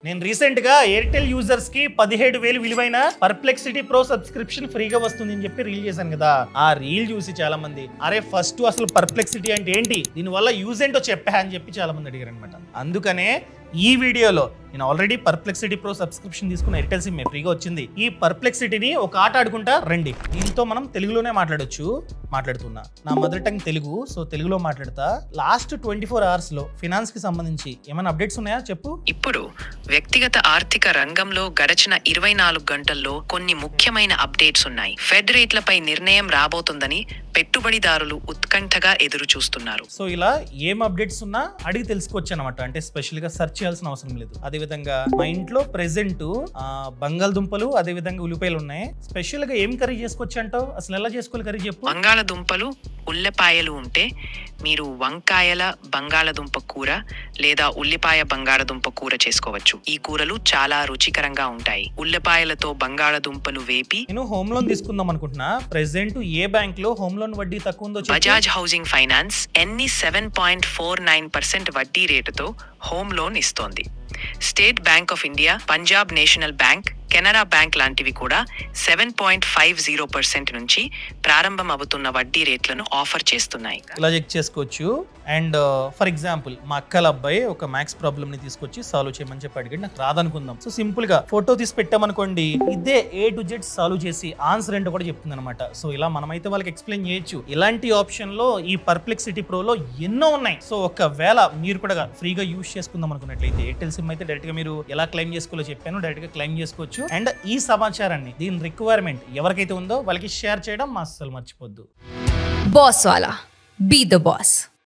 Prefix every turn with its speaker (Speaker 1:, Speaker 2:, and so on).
Speaker 1: నేను రీసెంట్ గా Airtel users కి 17,000 విలువైన పర్ప్లెక్సిటీ ప్రో సబ్స్క్రిప్షన్ ఫ్రీగా వస్తుంది అని చెప్పి రీల్ చేశాను కదా. ఆ రీల్ చూసి చాలా మంది అరే ఫస్ట్ అసలు పర్ప్లెక్సిటీ అంటే ఏంటి, దీని వల్ల యూజ్ ఏంటో చెప్పా అని చెప్పి చాలా మంది అడిగారు అనమాట. అందుకనే ఈ వీడియోలో నేను ఆల్రెడీ పర్ప్లెక్సిటీ ప్రో సబ్స్క్రిప్షన్ తీసుకున్న ఎయిర్టెల్ సిమ్ ఫ్రీగా వచ్చింది. ఈ పర్ప్లెక్సిటీని ఒక ఆట ఆడుకుంటా రండి. దీంతో మనం తెలుగులోనే మాట్లాడుతున్నా. నా మదర్ టంగ్ తెలుగు, సో తెలుగులో మాట్లాడతా. లాస్ట్ 24 hours లో ఫినాన్స్ కి సంబంధించి ఏమైనా అప్డేట్స్ ఉన్నాయా చెప్పు.
Speaker 2: ఇప్పుడు వ్యక్తిగత ఆర్థిక రంగంలో గడచిన 24 గంటల్లో కొన్ని ముఖ్యమైన అప్డేట్స్ ఉన్నాయి. ఫెడ్ రేట్లపై నిర్ణయం రాబోతుందని పెట్టుబడిదారులు ఉత్కంఠగా ఎదురు చూస్తున్నారు.
Speaker 1: సో ఇలా ఏం అప్డేట్స్ ఉన్నా అడిగి తెలుసుకోవచ్చు అనమాట. అంటే స్పెషల్ గా సెర్చ్ చేయాల్సిన అవసరం లేదు. అదే విధంగా మా ఇంట్లో ప్రెసెంట్ బంగాళదుంపలు అదే విధంగా ఉల్లిపాయలు ఉన్నాయి. స్పెషల్ గా ఏం కర్రీ చేసుకోవచ్చు అంటావు? అసలు ఎలా చేసుకోవాలి కర్రీ చెప్పు.
Speaker 2: బంగాళదుంపలు ఉల్లిపాయలు ఉంటే మీరు వంకాయల బంగాళదుంప కూర లేదా ఉల్లిపాయ బంగాళదుంప కూర చేసుకోవచ్చు. ఈ కూరలు చాలా రుచికరంగా ఉంటాయి. ఉల్లిపాయలతో బంగాళదుంపను వేపి
Speaker 1: నేను హోమ్ లోన్ తీసుకుందాం అనుకుంటున్నా. ప్రెసెంట్ ఏ బ్యాంక్ లో హోమ్ లోన్ వడ్డీ తక్కువ ఉందో?
Speaker 2: బజాజ్ హౌసింగ్ ఫైనాన్స్ 7.49% వడ్డీ రేటుతో హోమ్ లోన్ ఇస్తోంది. State bank of India, Punjab national bank, Canara bank లాంటివి కూడా 7.50% నుంచి ప్రారంభం అవుతున్న వడ్డీ రేట్లను ఆఫర్ చేస్తున్నాయి. ఇలా
Speaker 1: చెక్ చేసుకోవచ్చు. అండ్ ఫర్ ఎగ్జాంపుల్ మా అక్కల అబ్బాయి ఒక మ్యాథ్స్ ప్రాబ్లమ్ ని తీసుకొచ్చి సాల్వ్ చేయమని చెప్పి అడిగాడు. నాకు రాదనుకుందాం. సో సింపుల్ గా ఫోటో తీసి పెట్టామనుకోండి, ఇదే A to Z సాల్వ్ చేసి ఆన్సర్ ఏంటో కూడా చెప్తుంది అనమాట. సో ఇలా మనమైతే వాళ్ళకి ఎక్స్ప్లెయిన్ చేయొచ్చు. ఇలాంటి ఆప్షన్ లో ఈ పర్ప్లెక్సిటీ ప్రోలో ఎన్నో ఉన్నాయి. సో ఒకవేళ మీరు కూడా ఫ్రీగా యూజ్ చేసుకుందాం అనుకున్నట్లయితే ఎయిర్టెల్ సిమ్ అయితే డైరెక్ట్ గా మీరు ఎలా క్లెయిమ్ చేసుకోవాలో చెప్పాను. డైరెక్ట్ గా క్లెయిమ్ చేసుకోవచ్చు. అండ్ ఈ సమాచారాన్ని, దీని రిక్వైర్మెంట్ ఎవరికైతే ఉందో వాళ్ళకి షేర్ చేయడం అస్సలు మర్చిపోద్దు.
Speaker 3: బాస్ వాలా, బీ ద బాస్.